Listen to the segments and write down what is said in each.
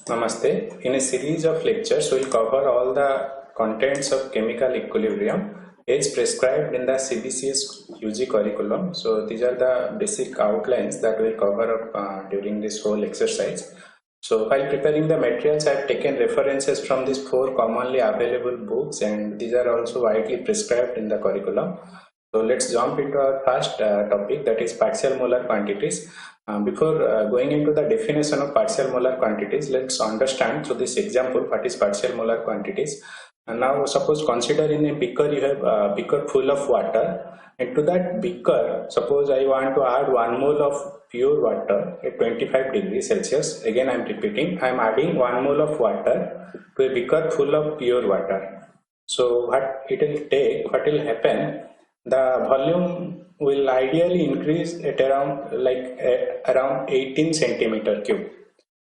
Namaste. In a series of lectures, we'll cover all the contents of chemical equilibrium as prescribed in the CBCS UG curriculum. So these are the basic outlines that we'll cover up during this whole exercise. So while preparing the materials, I have taken references from these 4 commonly available books, and these are also widely prescribed in the curriculum. So let's jump into our first topic, that is partial molar quantities. Before going into the definition of partial molar quantities, let's understand through this example what is partial molar quantities. And now suppose consider in a beaker you have a beaker full of water, and to that beaker suppose I want to add 1 mole of pure water at 25 degrees Celsius. Again I am repeating, I am adding 1 mole of water to a beaker full of pure water. So what will happen, the volume will ideally increase at around 18 centimeter cube.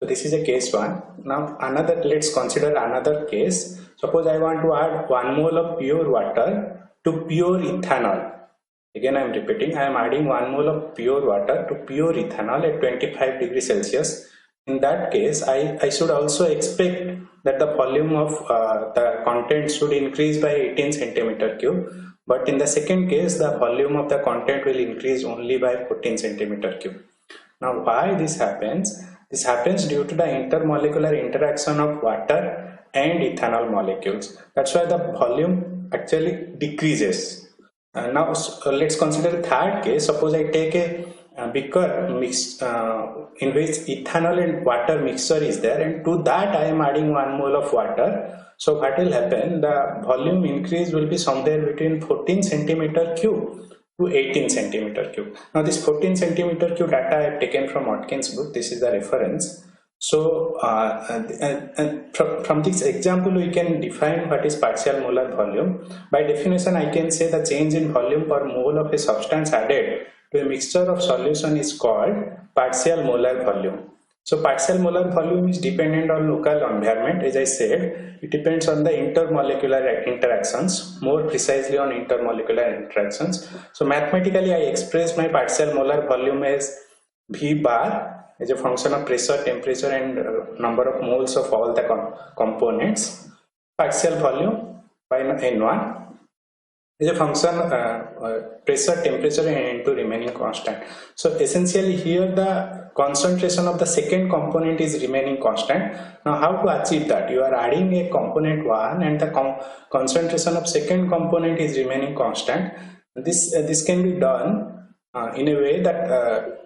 So this is a case 1. Now let's consider another case. Suppose I want to add 1 mole of pure water to pure ethanol. Again I am repeating, I am adding 1 mole of pure water to pure ethanol at 25 degrees Celsius. In that case, I should also expect that the volume of the content should increase by 18 centimeter cube. But in the second case, the volume of the content will increase only by 14 centimeter cube. Now why this happens? This happens due to the intermolecular interaction of water and ethanol molecules. That's why the volume actually decreases. Now let's consider the third case. Suppose I take a beaker mix in which ethanol and water mixture is there, and to that I am adding 1 mole of water. So what will happen, the volume increase will be somewhere between 14 centimeter cube to 18 centimeter cube. Now this 14 centimeter cube data I have taken from Watkins' book. This is the reference. So from this example we can define what is partial molar volume. By definition I can say the change in volume per mole of a substance added to a mixture of solution is called partial molar volume. So partial molar volume is dependent on local environment. As I said, it depends on the intermolecular interactions, more precisely on intermolecular interactions. So mathematically I express my partial molar volume as V bar as a function of pressure, temperature and number of moles of all the components. Partial volume by N1 is a function pressure, temperature and N2 remaining constant. So essentially here the concentration of the second component is remaining constant. Now how to achieve that? You are adding a component 1 and the concentration of second component is remaining constant. This can be done in a way that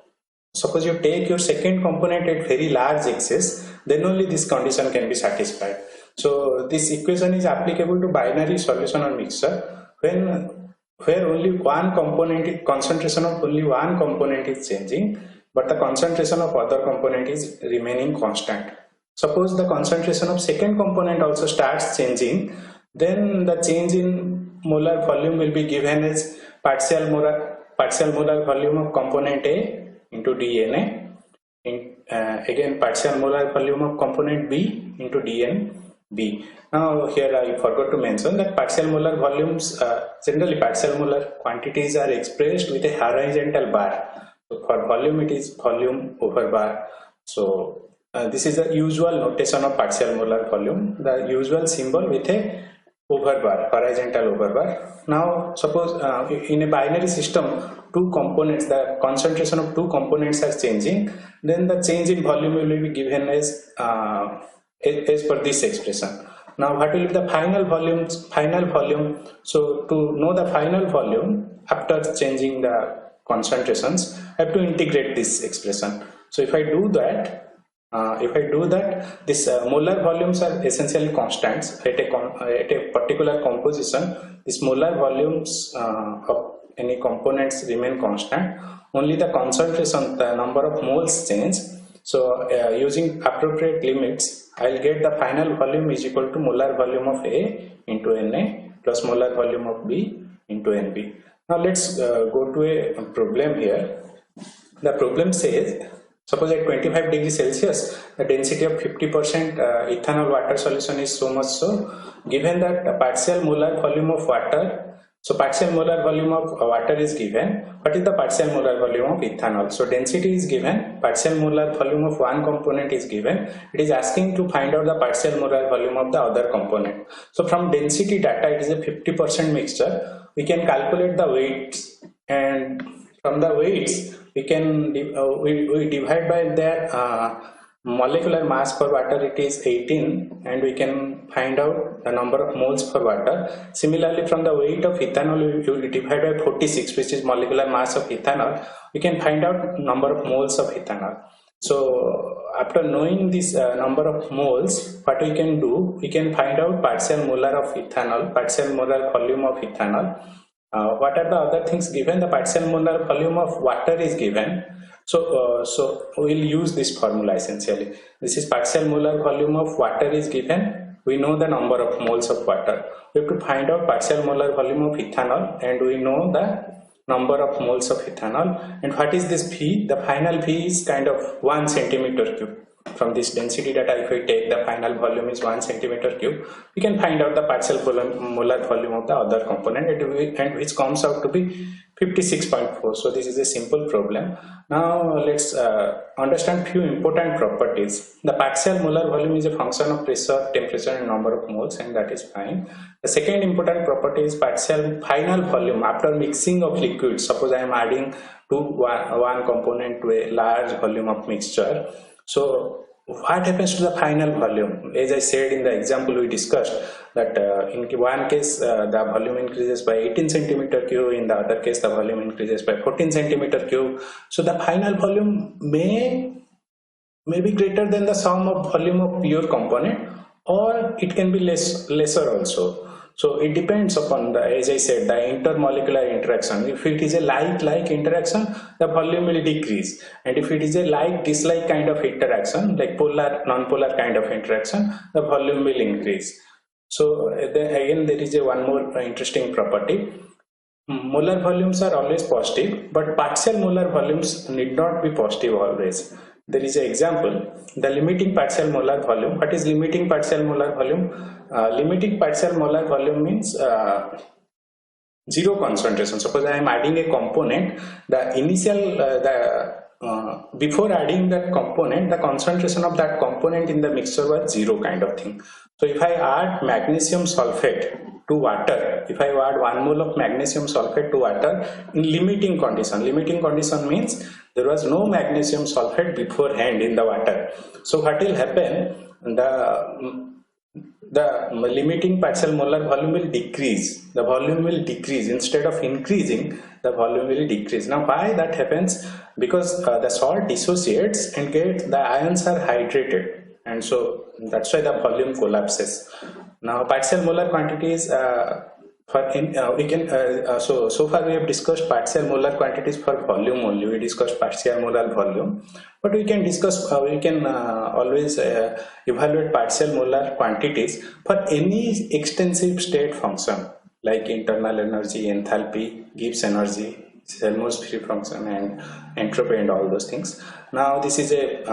suppose you take your second component at very large excess, then only this condition can be satisfied. So this equation is applicable to binary solution or mixture where only one component, concentration of only one component is changing, but the concentration of other component is remaining constant. Suppose the concentration of second component also starts changing, then the change in molar volume will be given as partial molar volume of component A into dNA, again partial molar volume of component B into dNB. Now here I forgot to mention that partial molar volumes, generally partial molar quantities are expressed with a horizontal bar. So for volume it is volume over bar. So this is the usual notation of partial molar volume, the usual symbol with a over bar, horizontal over bar. Now suppose in a binary system, two components, the concentration of two components are changing, then the change in volume will be given as per this expression. Now what will be the final volume? So to know the final volume after changing the concentrations, I have to integrate this expression. So if I do that, this molar volumes are essentially constants at a particular composition. These molar volumes of any components remain constant. Only the concentration, the number of moles change. So using appropriate limits, I'll get the final volume is equal to molar volume of A into Na plus molar volume of B into Nb. Now let's go to a problem here. The problem says, suppose at 25 degrees Celsius, the density of 50% ethanol water solution is so much so, given that the partial molar volume of water So partial molar volume of water is given. What is the partial molar volume of ethanol? So density is given, partial molar volume of one component is given. It is asking to find out the partial molar volume of the other component. So from density data, it is a 50% mixture. We can calculate the weights, and from the weights we can we divide by their molecular mass for water. It is 18, and we can find out the number of moles for water. Similarly, from the weight of ethanol, we divide by 46, which is molecular mass of ethanol. We can find out number of moles of ethanol. So after knowing this number of moles, what we can do, we can find out partial molar of ethanol, partial molar volume of ethanol. What are the other things given? The partial molar volume of water is given. So we'll use this formula essentially. This is partial molar volume of water is given. We know the number of moles of water. We have to find out partial molar volume of ethanol, and we know the number of moles of ethanol. And what is this V? The final V is kind of 1 centimeter cube. From this density data, if we take the final volume is 1 centimeter cube, we can find out the partial molar volume of the other component, and which comes out to be 56.4. So this is a simple problem. Now let's understand few important properties. The partial molar volume is a function of pressure, temperature, and number of moles, and that is fine. The second important property is partial final volume after mixing of liquids. Suppose I am adding one component to a large volume of mixture. So what happens to the final volume? As I said in the example we discussed, that in one case the volume increases by 18 centimeter cube, in the other case the volume increases by 14 centimeter cube. So the final volume may be greater than the sum of volume of pure component, or it can be lesser also. So it depends upon the, as I said, the intermolecular interaction. If it is a like interaction, the volume will decrease, and if it is a like-dislike kind of interaction, like polar non-polar kind of interaction, the volume will increase. So then again there is one more interesting property. Molar volumes are always positive, but partial molar volumes need not be positive always. There is an example, the limiting partial molar volume. What is limiting partial molar volume? Limiting partial molar volume means zero concentration. Suppose I am adding a component, the initial before adding that component, the concentration of that component in the mixture was zero kind of thing. So if I add magnesium sulfate to water, if I add 1 mole of magnesium sulfate to water in limiting condition means there was no magnesium sulfate beforehand in the water. So what will happen? The limiting partial molar volume will decrease. The volume will decrease instead of increasing. The volume will decrease. Now, why that happens? Because the salt dissociates and the ions are hydrated, and so that's why the volume collapses. Now, partial molar quantities. So far we have discussed partial molar quantities for volume only. We discussed partial molar volume, but we can discuss, always evaluate partial molar quantities for any extensive state function like internal energy, enthalpy, Gibbs energy, Helmholtz free function, and entropy, and all those things. Now this is a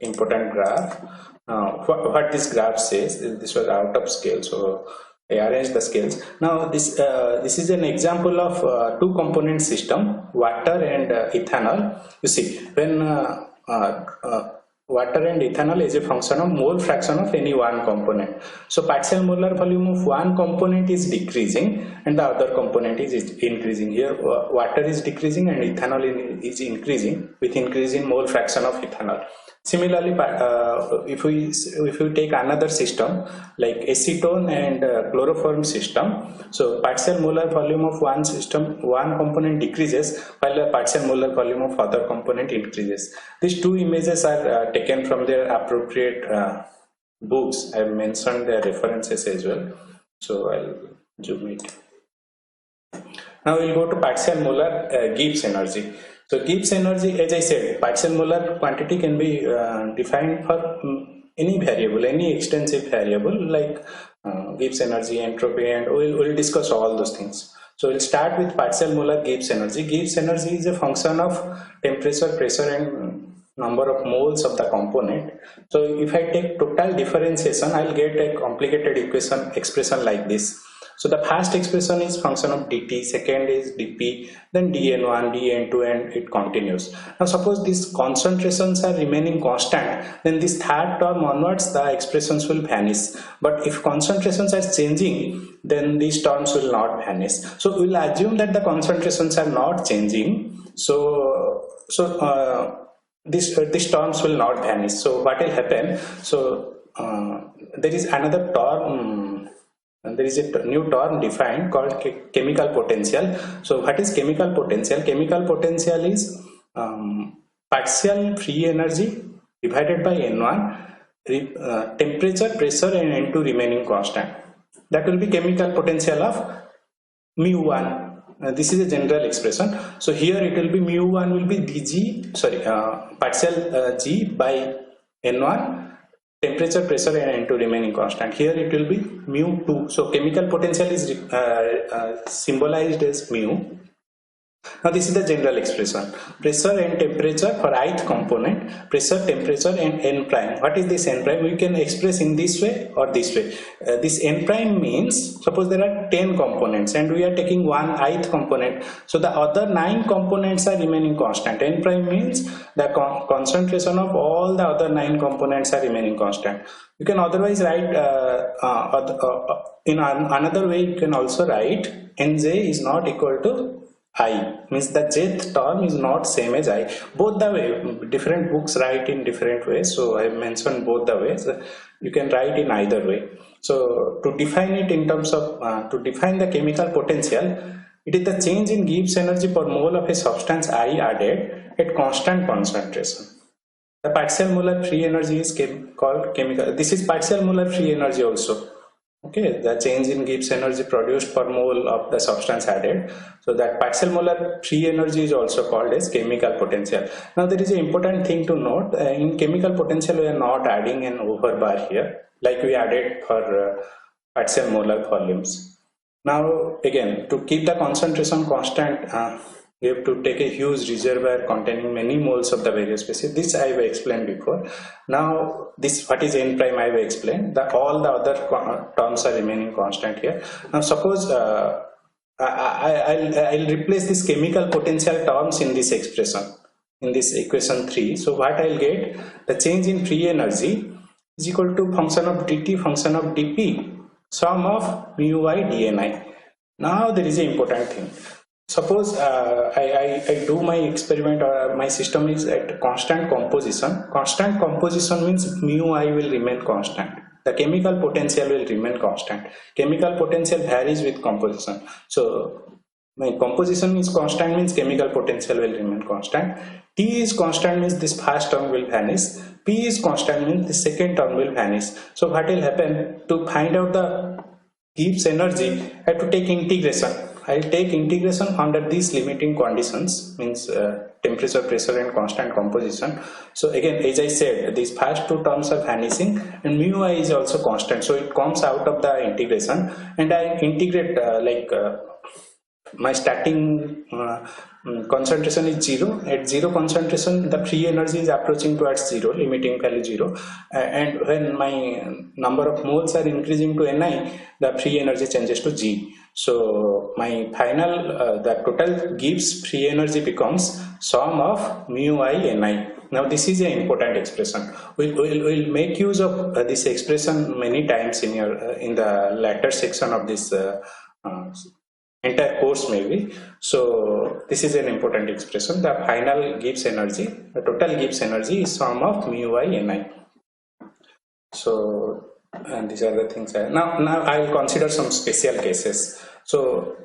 important graph. What this graph says, this was out of scale, so I arranged the scales. Now this is an example of two component system, water and ethanol. You see, when water and ethanol is a function of mole fraction of any one component. So partial molar volume of one component is decreasing and the other component is increasing. Here water is decreasing and ethanol is increasing with increase in mole fraction of ethanol. Similarly, if we take another system like acetone and chloroform system, so partial molar volume of one component decreases while the partial molar volume of other component increases. These two images are taken from their appropriate books. I have mentioned their references as well, so I'll zoom it. Now we'll go to partial molar Gibbs energy. So Gibbs energy, as I said, partial molar quantity can be defined for any variable, any extensive variable like Gibbs energy, entropy, and we'll discuss all those things. So we'll start with partial molar Gibbs energy. Gibbs energy is a function of temperature, pressure, and number of moles of the component. So if I take total differentiation, I'll get a complicated expression like this. So the first expression is function of dt, second is dp, then dn1, dn2, and it continues. Now suppose these concentrations are remaining constant, then this third term onwards the expressions will vanish. But if concentrations are changing, then these terms will not vanish. So we will assume that the concentrations are not changing. These terms will not vanish. So what will happen? So there is another term. There is a new term defined called chemical potential. So what is chemical potential? Chemical potential is partial free energy divided by N1, temperature, pressure, and N2 remaining constant. That will be chemical potential of mu1. This is a general expression. So here it will be mu1 will be partial g by N1, temperature, pressure, and N2 remaining constant. Here it will be mu2. So chemical potential is symbolized as mu. Now this is the general expression. Pressure and temperature for ith component, pressure, temperature, and n prime. What is this n prime? We can express in this way or this way. This n prime means, suppose there are 10 components and we are taking one ith component, so the other 9 components are remaining constant. N prime means the concentration of all the other 9 components are remaining constant. You can otherwise write in another way. You can also write nj is not equal to I, means the jth term is not same as I. Both the way, different books write in different ways, so I mentioned both the ways. You can write in either way. So to define it in terms of to define the chemical potential, it is the change in Gibbs energy per mole of a substance I added at constant concentration. The partial molar free energy is called chemical. This is partial molar free energy also. Okay, the change in Gibbs energy produced per mole of the substance added. So that partial molar free energy is also called as chemical potential. Now there is an important thing to note. In chemical potential we are not adding an over bar here like we added for partial molar volumes. Now again, to keep the concentration constant, we have to take a huge reservoir containing many moles of the various species. This I have explained before. Now this, what is n prime, I have explained. All the other terms are remaining constant here. Now suppose I'll replace this chemical potential terms in this expression, in this equation 3. So what I'll get, the change in free energy is equal to function of dt, function of dp, sum of mu I dni. Now there is an important thing. Suppose I do my experiment, or my system is at constant composition. Constant composition means mu I will remain constant. The chemical potential will remain constant. Chemical potential varies with composition. So my composition is constant means chemical potential will remain constant. T is constant means this first term will vanish. P is constant means the second term will vanish. So what will happen? To find out the Gibbs energy, I have to take integration. I will take integration under these limiting conditions, means temperature, pressure, and constant composition. So again, as I said, these first two terms are vanishing and mu I is also constant, so it comes out of the integration, and I integrate my starting concentration is 0. At 0 concentration, the free energy is approaching towards 0, limiting value 0, and when my number of moles are increasing to Ni, the free energy changes to G. So my final the total Gibbs free energy becomes sum of mu I Ni. Now this is an important expression. We'll make use of this expression many times in your in the latter section of this entire course maybe. So this is an important expression. The final Gibbs energy, the total Gibbs energy is sum of mu I Ni. So, and these are the things. Now I will consider some special cases. So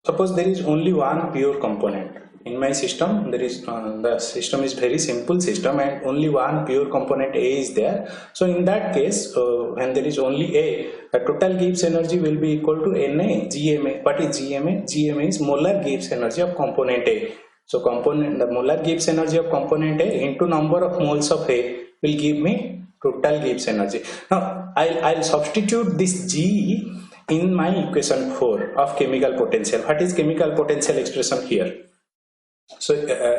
suppose there is only one pure component in my system. There is the system is very simple system and only one pure component A is there. So in that case, when there is only A, the total Gibbs energy will be equal to Na GMA. What is GMA? GMA is molar Gibbs energy of component A. So the molar Gibbs energy of component A into number of moles of A will give me total Gibbs energy. Now I'll substitute this G in my equation 4 of chemical potential. What is chemical potential expression here? So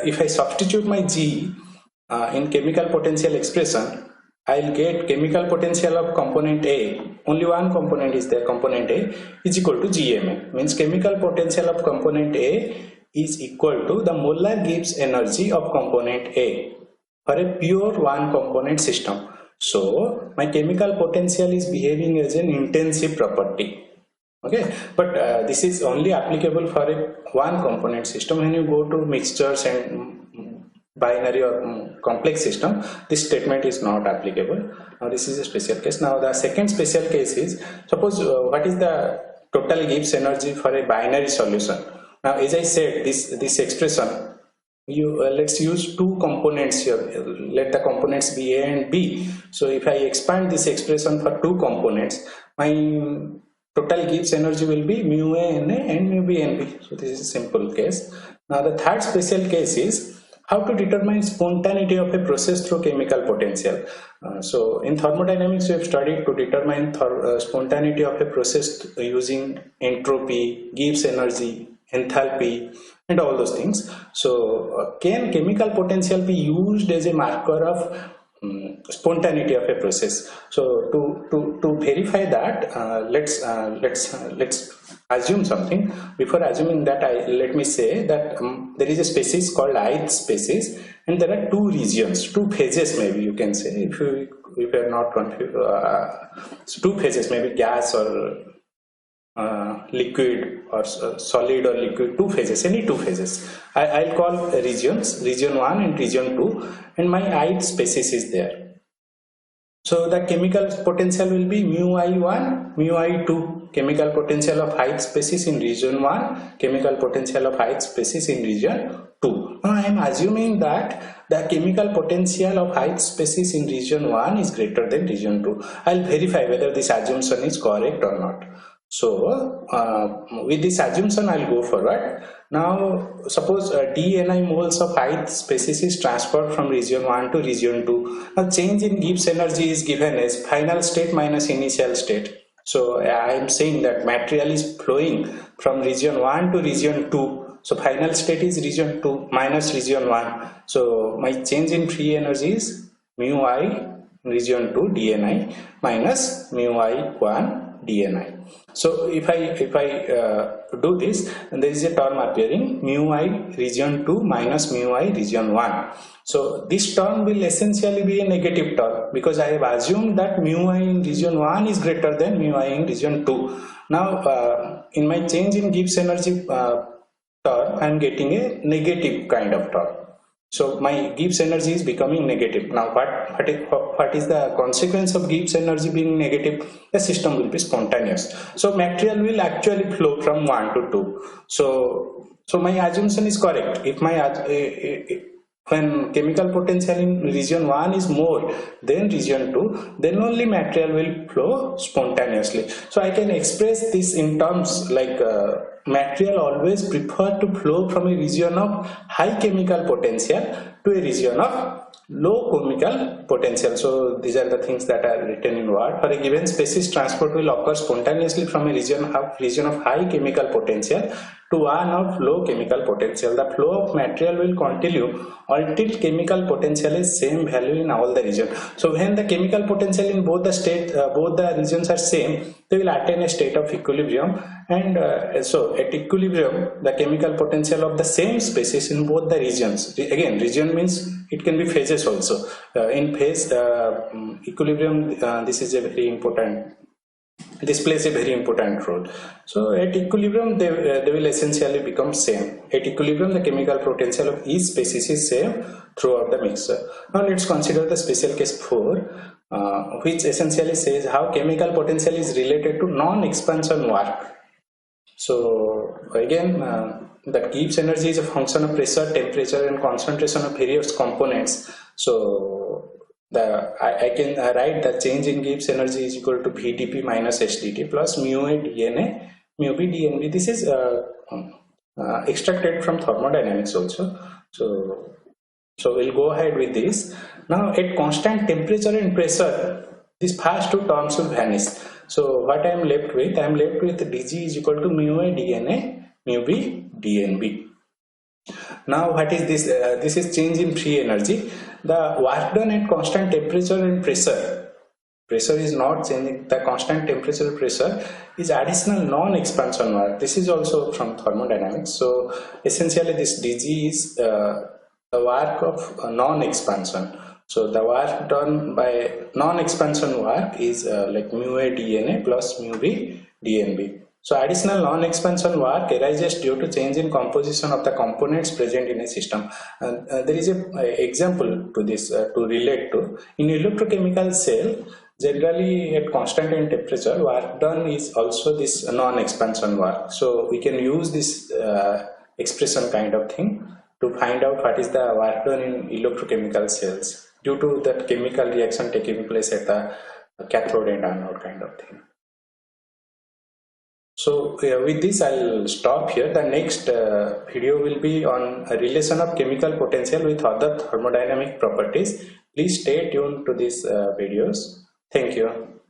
if I substitute my G in chemical potential expression, I'll get chemical potential of component A, only one component is there, component A is equal to GMA, means chemical potential of component A is equal to the molar Gibbs energy of component A for a pure one component system. So my chemical potential is behaving as an intensive property. Okay, but this is only applicable for a one component system. When you go to mixtures and binary or complex system, this statement is not applicable. Now this is a special case. Now the second special case is, suppose what is the total Gibbs energy for a binary solution. Now as I said, this expression, you let's use two components here, let the components be A and B. So if I expand this expression for two components, my total Gibbs energy will be mu A N A and mu B N B. So this is a simple case. Now the third special case is how to determine spontaneity of a process through chemical potential. So in thermodynamics we have studied to determine spontaneity of a process using entropy, Gibbs energy, enthalpy and all those things. So can chemical potential be used as a marker of spontaneity of a process? So to verify that, let's assume something. Before assuming that, let me say that there is a species called ith species, and there are two regions, two phases, maybe you can say, if you are not confused. So two phases, maybe gas or liquid or solid or liquid, two phases, any two phases. I'll call regions, region 1 and region 2, and my ith species is there. So the chemical potential will be mu I1, mu I2, chemical potential of ith species in region 1, chemical potential of ith species in region 2. Now I am assuming that the chemical potential of ith species in region 1 is greater than region 2. I'll verify whether this assumption is correct or not. So with this assumption I'll go forward. Now suppose dNi moles of ith species is transferred from region 1 to region 2. Now change in Gibbs energy is given as final state minus initial state. So I am saying that material is flowing from region 1 to region 2. So final state is region 2 minus region 1. So my change in free energy is mu I region 2 dNi minus mu I1 dNi. So if I do this, and there is a term appearing mu I region 2 minus mu I region 1. So this term will essentially be a negative term because I have assumed that mu I in region 1 is greater than mu I in region 2. Now in my change in Gibbs energy term, I am getting a negative kind of term. So my Gibbs energy is becoming negative. Now what is the consequence of Gibbs energy being negative? The system will be spontaneous. So material will actually flow from 1 to 2. So my assumption is correct. If my when chemical potential in region 1 is more than region 2, then only material will flow spontaneously. So I can express this in terms like material always prefer to flow from a region of high chemical potential to a region of low chemical potential. So these are the things that are written in word. For a given species, transport will occur spontaneously from a region of high chemical potential to one of low chemical potential. The flow of material will continue until chemical potential is same value in all the region. So when the chemical potential in both the regions are same, they will attain a state of equilibrium, and so at equilibrium the chemical potential of the same species in both the regions, again region means it can be phases also, in phase equilibrium, this is a very important, this plays a very important role. So at equilibrium they will essentially become same. At equilibrium the chemical potential of each species is same throughout the mixture. Now let's consider the special case 4, which essentially says how chemical potential is related to non-expansion work. So again the Gibbs energy is a function of pressure, temperature and concentration of various components. So I can write the change in Gibbs energy is equal to VdP minus SdT plus mu A dNA mu B dNB. This is extracted from thermodynamics also. So we'll go ahead with this. Now at constant temperature and pressure, these first two terms will vanish. So what I am left with? I am left with dG is equal to mu A dNA mu B dNB. Now what is this? This is change in free energy. The work done at constant temperature and pressure. Pressure is not changing. The constant temperature pressure is additional non-expansion work. This is also from thermodynamics. So essentially this dg is the work of non-expansion. So the work done by non-expansion work is like mu a dna plus mu b dnb. So additional non-expansion work arises due to change in composition of the components present in a system. And there is a example to this to relate to. In electrochemical cell, generally at constant temperature, work done is also this non-expansion work. So we can use this expression kind of thing to find out what is the work done in electrochemical cells due to that chemical reaction taking place at the cathode and anode kind of thing. So with this I'll stop here. The next video will be on a relation of chemical potential with other thermodynamic properties. Please stay tuned to these videos. Thank you.